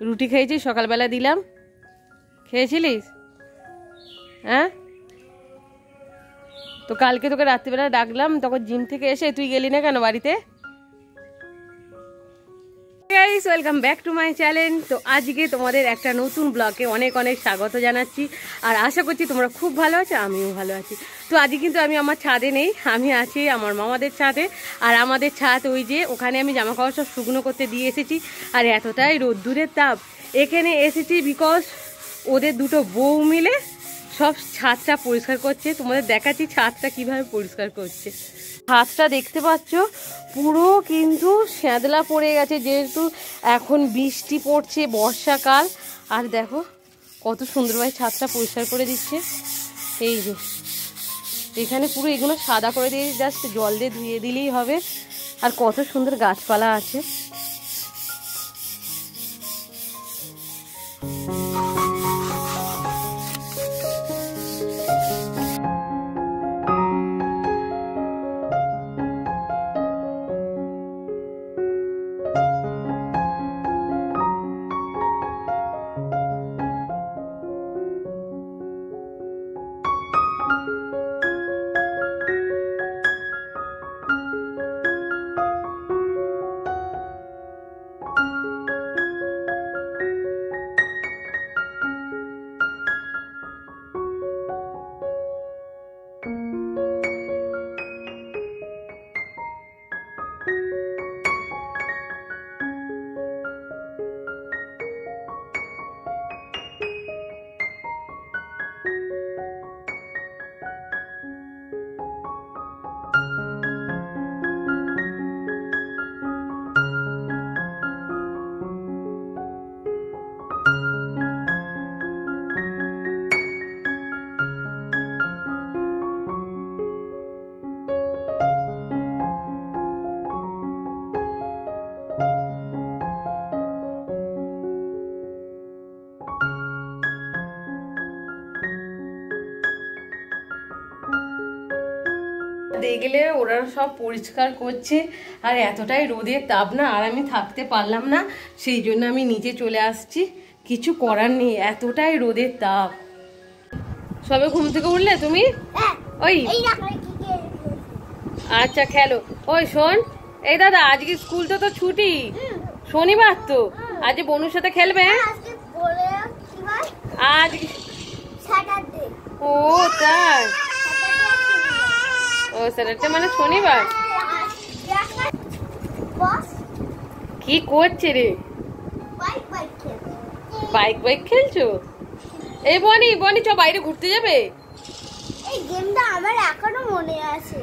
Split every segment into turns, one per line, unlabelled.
রুটি খেয়েছিস, সকালবেলা দিলাম, খেয়েছিলিস? হ্যাঁ, তো কালকে তোকে রাত্রিবেলা ডাকলাম, তখন জিম থেকে এসে তুই গেলি না কেন বাড়িতে? Guys, welcome back to my channel. তো আজকে তোমাদের একটা নতুন ব্লগে অনেক অনেক স্বাগত জানাচ্ছি, আর আশা করছি তোমরা খুব ভালো আছো, আমিও ভালো আছি। তো আজকে কিন্তু আমি আমার ছাদে নেই, আমি আছি আমার মামাদের ছাদে। আর আমাদের ছাদ ওই যে ওখানে আমি জামা কাপড় সব শুকনো করতে দিয়ে এসেছি। আর এতটাই রোদ্দুরের তাপ, এখানে এসেছি বিকজ ওদের দুটো বউ মিলে সব ছাদটা পরিষ্কার করছে। তোমাদের দেখাচ্ছি ছাদটা কিভাবে পরিষ্কার করছে। ছাদটা দেখতে পাচ্ছ পুরো কিন্তু শ্যাদলা পড়ে গেছে, যেহেতু এখন বৃষ্টি পড়ছে, বর্ষাকাল। আর দেখো কত সুন্দরভাবে ছাদটা পরিষ্কার করে দিচ্ছে। এই যে এখানে পুরো এগুলো সাদা করে দিয়ে জাস্ট জল দিয়ে ধুয়ে দিলেই হবে। আর কত সুন্দর গাছপালা আছে। দেখলে ওরা সব পরিষ্কার করছে, আর এতটাই রোদের তাপ না, আর আমি থাকতে পারলাম না, সেই জন্য আমি নিচে চলে আসছি। কিছু করার নেই, এতটাই রোদের তাপ। সবে ঘুম থেকে উঠলে তুমি? ওই আচ্ছা খেলো। ওই শোন, এই দাদা আজকে স্কুল তো ছুটি, শনিবার তো, আজ বনুর সাথে খেলবে? আজ ও তাই, ও স্যাটারডে মানে শনিবার। কি করছে রে? বাইক বাইক খেলছো? এই বনি বনি চ বাইরে ঘুরতে যাবে।
এই গেমটা আমার এখনো মনে আছে,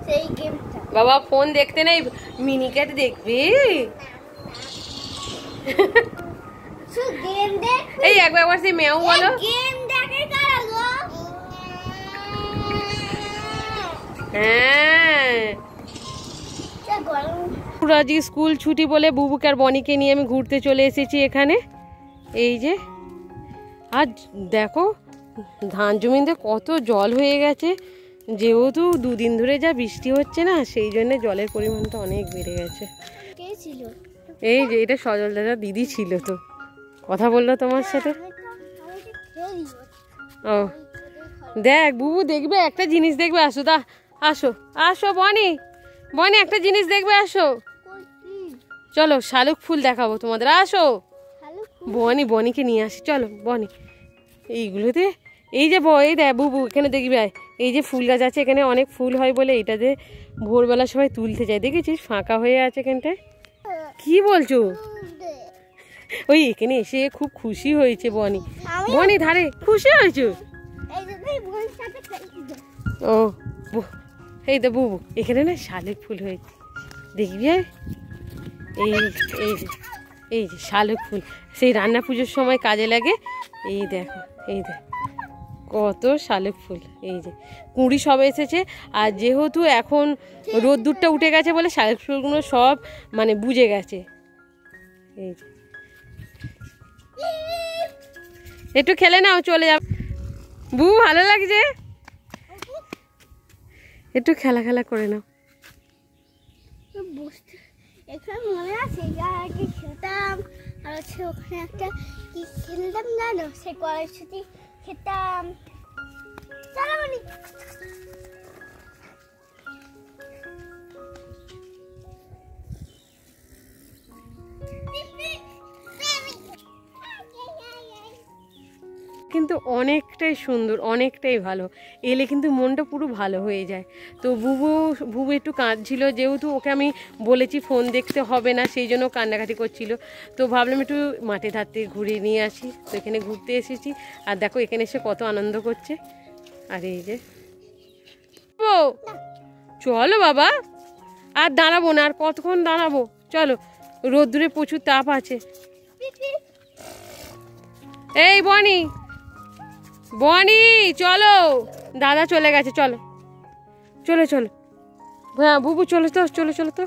সেই গেমটা।
বাবা ফোন দেখতে নেই, মিনি ক্যাট দেখবে।
গেম দেখ,
এই একবার সেই মেও বলো।
গেম দেখে কারা গো?
হ্যাঁ, আজকে স্কুল ছুটি বলে বুবুকে আর বনিকে নিয়ে আমি ঘুরতে চলে এসেছি এখানে। এই যে আর দেখো ধান জমিতে কত জল হয়ে গেছে, যেহেতু দুদিন ধরে যা বৃষ্টি হচ্ছে না, সেই জন্য জলের পরিমাণটা অনেক বেড়ে গেছে। এই যে এটা সজল দাদা দিদি ছিল, তো কথা বললো তোমার সাথে। ও দেখ বুবু দেখবে একটা জিনিস দেখবে, আসো দা, আসো আসো বনি, বনি একটা জিনিস দেখবে, আসো চলো, শালুক ফুল দেখাবো তোমাদের, আসো। বনি বনিকে নিয়ে আসি, চলো বনি। এইগুলোতে এই যে এই দেখ বুবু এখানে দেখবি, এই যে ফুল গাছ আছে, এখানে অনেক ফুল হয় বলে এইটাতে ভোরবেলা সবাই তুলতে যায়, দেখেছিস ফাঁকা হয়ে আছে এখানটায়। কি বলছো? ওই এখানে এসে খুব খুশি হয়েছে বনি, বনি ধারে খুশি হয়েছো? ও এই তো বুবু এখানে না শালুক ফুল হয়েছে, দেখবি। এই এই যে এই যে শালুক ফুল সেই রান্না পুজোর সময় কাজে লাগে। এই দেখো, এই দেখ কত শালুক ফুল। এই যে কুঁড়ি সব এসেছে, আর যেহেতু এখন রোদ্দুরটা উঠে গেছে বলে শালুক ফুলগুলো সব মানে বুঝে গেছে। এই যে একটু খেলে নাও, চলে যাবে। বু ভালো লাগছে, একটু খেলা খেলা করে নাও।
এখানে মনে আছে আগে খেলতাম, আর হচ্ছে ওখানে একটা কি খেলতাম জানো, সে কড়াইশুঁটি খেতাম। চলো বলি
কিন্তু অনেকটাই সুন্দর, অনেকটাই ভালো, এলে কিন্তু মনটা পুরো ভালো হয়ে যায়। তো বুবু একটু কাঁদছিল, যেহেতু ওকে আমি বলেছি ফোন দেখতে হবে না, সেই জন্য কান্নাকাটি করছিল। তো ভাবলাম একটু মাঠে ধার থেকে ঘুরিয়ে নিয়ে আসি। তো এখানে ঘুরতে এসেছি, আর দেখো এখানে এসে কত আনন্দ করছে। আর এই যে চলো বাবা, আর দাঁড়াবো না, আর কতক্ষণ দাঁড়াবো, চলো, রোদ্দুরে প্রচুর তাপ আছে। এই বনি বনি চলো, দাদা চলে গেছে, চলো চলো চলো, হ্যাঁ বুবু চলো তো, চলো চলো তো,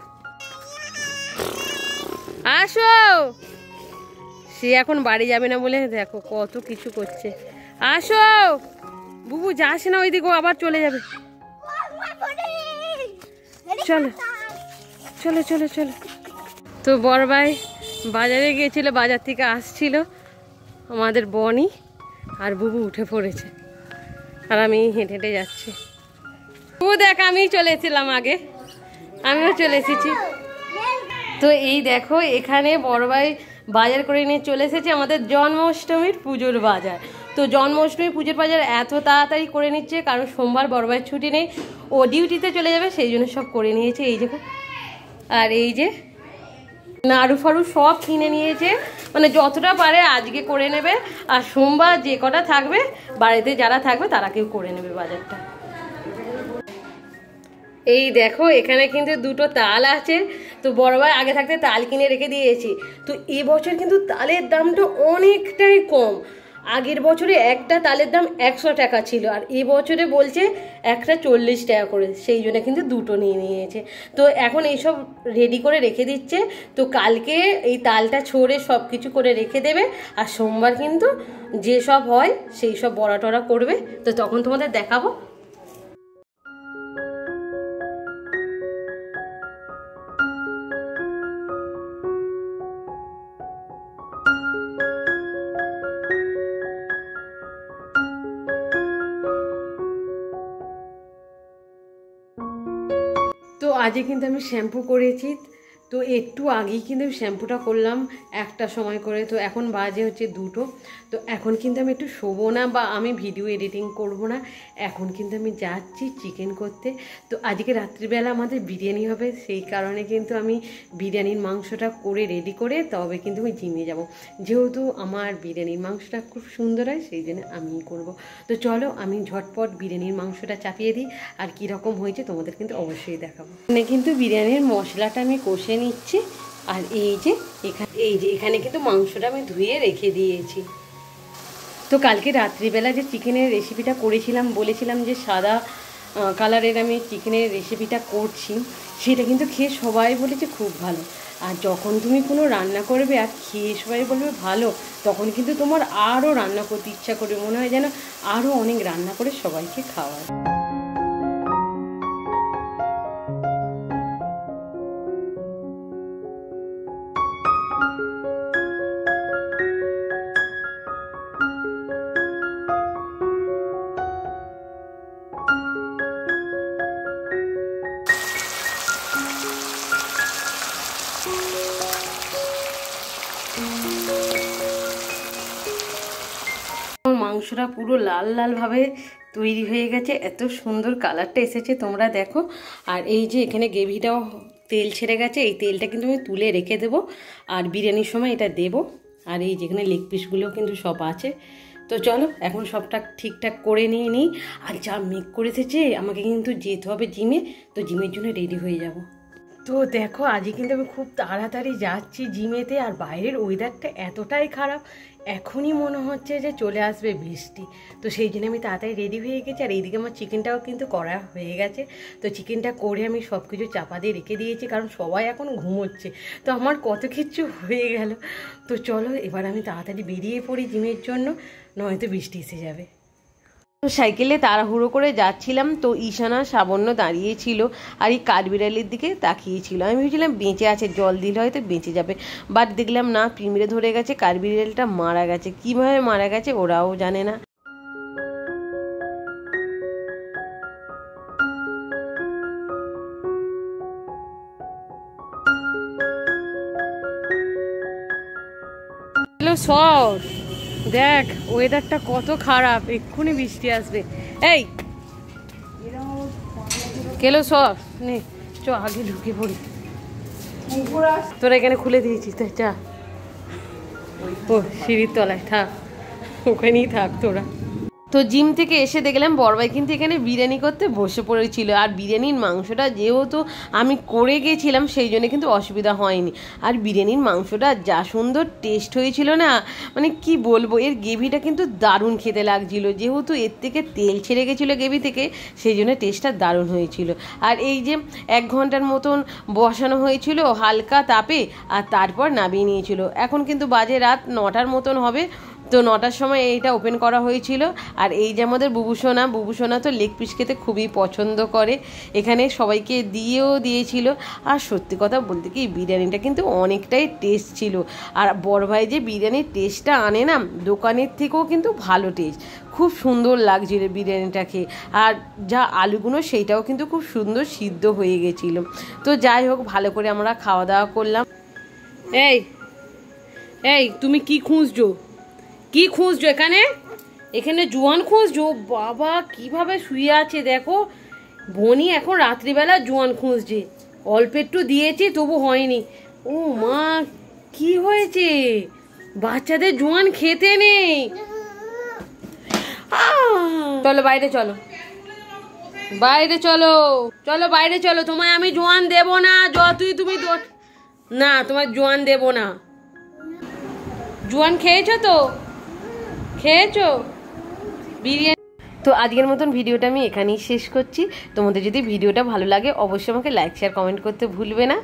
আসো। সে এখন বাড়ি যাবে না বলে দেখো কত কিছু করছে। আসো বুবু, যাস না ওইদিকে, আবার চলে যাবে। চলো চলো চলো চলো। তো বড় ভাই বাজারে গিয়েছিল, বাজার থেকে আসছিল আমাদের বনি, আর বুবু উঠে পড়েছে, আর আমি হেঁটে হেঁটে যাচ্ছি। ও দেখ, আমি চলে এসেছিলাম আগে, আমিও চলে এসেছি। তো এই দেখো এখানে বড় ভাই বাজার করে নিয়ে চলে এসেছে আমাদের জন্মাষ্টমীর পুজোর বাজার। তো জন্মাষ্টমী পুজোর বাজার এত তাড়াতাড়ি করে নিচ্ছে, কারণ সোমবার বড় ভাইয়ের ছুটি নেই, ও ডিউটিতে চলে যাবে, সেই জন্য সব করে নিয়েছে। এই দেখো, আর এই যে নাড়ু ফাড়ু সব কিনে নিয়েছে, মানে যতটা পারে আজকে করে নেবে, আর সোমবার যে কটা থাকবে বাড়িতে যারা থাকবে তারা কেউ করে নেবে বাজারটা। এই দেখো এখানে কিন্তু দুটো তাল আছে, তো বড় ভাই আগে থাকতে তাল কিনে রেখে দিয়েছি। তো এবছর কিন্তু তালের দামটা অনেকটাই কম, আগের বছরে একটা তালের দাম 100 টাকা ছিল, আর এবছরে বলছে একটা 40 টাকা করে, সেই জন্য কিন্তু দুটো নিয়ে নিয়েছে। তো এখন এইসব রেডি করে রেখে দিচ্ছে, তো কালকে এই তালটা ছড়ে সব কিছু করে রেখে দেবে, আর সোমবার কিন্তু যেসব হয় সেই সব বড়া টড়া করবে, তো তখন তোমাদের দেখাবো। তো আজকে কিন্তু আমি শ্যাম্পু করেছি, তো একটু আগেই কিন্তু আমি শ্যাম্পুটা করলাম একটা সময় করে। তো এখন বাজে হচ্ছে 2টো। তো এখন কিন্তু আমি একটু শোবো না, বা আমি ভিডিও এডিটিং করব না, এখন কিন্তু আমি যাচ্ছি চিকেন করতে। তো আজকে রাত্রিবেলা আমাদের বিরিয়ানি হবে, সেই কারণে কিন্তু আমি বিরিয়ানির মাংসটা করে রেডি করে তবে কিন্তু আমি জিমে যাব, যেহেতু আমার বিরিয়ানির মাংসটা খুব সুন্দর হয়, সেই জন্য আমিই করব। তো চলো আমি ঝটপট বিরিয়ানির মাংসটা চাপিয়ে দিই, আর কীরকম হয়েছে তোমাদের কিন্তু অবশ্যই দেখাবো। এখানে কিন্তু বিরিয়ানির মশলাটা আমি কষে নিচ্ছি, আর এই যে এখানে কিন্তু মাংসটা আমি ধুয়ে রেখে দিয়েছি। তো কালকে রাত্রিবেলা যে চিকেনের রেসিপিটা করেছিলাম, বলেছিলাম যে সাদা কালারের আমি চিকেনের রেসিপিটা করছি, সেটা কিন্তু খেয়ে সবাই বলেছে খুব ভালো। আর যখন তুমি কোনো রান্না করবে আর খেয়ে সবাই বলবে ভালো, তখন কিন্তু তোমার আরও রান্না করতে ইচ্ছা করবে, মনে হয় যেন আরও অনেক রান্না করে সবাইকে খাওয়ায়। মাংসটা পুরো লাল লাল ভাবে তৈরি হয়ে গেছে, এত সুন্দর কালারটা এসেছে তোমরা দেখো। আর এই যে এখানে গ্রেভিটাও তেল ছেড়ে গেছে, এই তেলটা কিন্তু আমি তুলে রেখে দেবো, আর বিরিয়ানির সময় এটা দেবো। আর এই যেখানে লেগ পিসগুলোও কিন্তু সব আছে। তো চলো এখন সবটা ঠিকঠাক করে নিয়ে নিই, আর যা মেঘ করেছে আমাকে কিন্তু যেতে হবে জিমে, তো জিমের জন্য রেডি হয়ে যাব। তো দেখো আজকে কিন্তু আমি খুব তাড়াতাড়ি যাচ্ছি জিমেতে, আর বাইরের ওয়েদারটা এতটাই খারাপ, এখনই মনে হচ্ছে যে চলে আসবে বৃষ্টি। তো সেই জন্য আমি তাড়াতাড়ি রেডি হয়ে গেছি, আর এইদিকে আমার চিকেনটাও কিন্তু করা হয়ে গেছে। তো চিকেনটা করে আমি সব কিছু চাপা দিয়ে রেখে দিয়েছি, কারণ সবাই এখন ঘুমোচ্ছে, তো আমার কত কিছু হয়ে গেল। তো চলো এবার আমি তাড়াতাড়ি বেরিয়ে পড়ি জিমের জন্য, নয়তো বৃষ্টি এসে যাবে। তো সাইকেলে তাড়াহুড়ো করে যাচ্ছিলাম, তো ঈশানা সাবন্য দাঁড়িয়েছিল আর এই কাঠবিড়ালির দিকে তাকিয়েছিল। আমি ভেবেছিলাম বেঁচে আছে, জল দিলে হয়তো বেঁচে যাবে, বাট দেখলাম না, পিঁমড়ে ধরে গেছে, কাঠবিড়ালিটা মারা গেছে। কীভাবে মারা গেছে ওরাও জানে না। হ্যালো সর, দেখ ওয়েদারটা কত খারাপ, এক্ষুনি বৃষ্টি আসবে। এই কেলো সর নে, চ আগে ঢুকে পড়ি। তোরা এখানে খুলে দিয়েছিস তাই, চা ও সিঁড়ির তলায় থাক, ওখানেই থাক তোরা। তো জিম থেকে এসে দেখলাম বড়ভাই কিন্তু এখানে বিরিয়ানি করতে বসে পড়েছিল। আর বিরিয়ানির মাংসটা যেহেতু আমি করে গেছিলাম সেই জন্য কিন্তু অসুবিধা হয়নি। আর বিরিয়ানির মাংসটা যা সুন্দর টেস্ট হয়েছিল না, মানে কি বলবো, এর গ্রেভিটা কিন্তু দারুণ খেতে লাগছিল। যেহেতু এর থেকে তেল ছেড়ে গেছিলো গ্রেভি থেকে, সেই জন্য টেস্টটা দারুণ হয়েছিল। আর এই যে 1 ঘন্টার মতন বসানো হয়েছিল হালকা তাপে, আর তারপর নামিয়ে নিয়েছিল। এখন কিন্তু বাজে রাত 9টার মতন হবে। তো 9টার সময় এইটা ওপেন করা হয়েছিল। আর এই যে আমাদের বুবুসোনা তো লেগ পিস খেতে খুবই পছন্দ করে, এখানে সবাইকে দিয়েছিল। আর সত্যি কথা বলতে কি, বিরিয়ানিটা কিন্তু অনেকটাই টেস্ট ছিল। আর বড় ভাই যে বিরিয়ানির টেস্টটা আনে না, দোকানের থেকেও কিন্তু ভালো টেস্ট, খুব সুন্দর লাগছিল বিরিয়ানিটা খেয়ে। আর যা আলুগুলো সেইটাও কিন্তু খুব সুন্দর সিদ্ধ হয়ে গেছিলো। তো যাই হোক, ভালো করে আমরা খাওয়া দাওয়া করলাম। এই তুমি কি খুঁজছো এখানে? এখানে জোয়ান খুঁজছো? বাবা কিভাবে শুয়ে আছে দেখো, বনি এখন রাত্রিবেলা জোয়ান খুঁজছে। অল্প একটু দিয়েছি তবু হয়নি। ও মা, কি হয়েছে? বাচ্চাদের জোয়ান খেতে নেই। চলো বাইরে চলো, বাইরে চলো, তোমায় আমি জোয়ান দেবো না, যতই তুমি না, তোমার জোয়ান দেবো না। জোয়ান খেয়েছো তো? খেয়েছো বিরিয়ানি? তো আজকের মতন ভিডিওটা আমি এখানেই শেষ করছি। তোমাদের যদি ভিডিওটা ভালো লাগে অবশ্যই আমাকে লাইক শেয়ার কমেন্ট করতে ভুলবে না।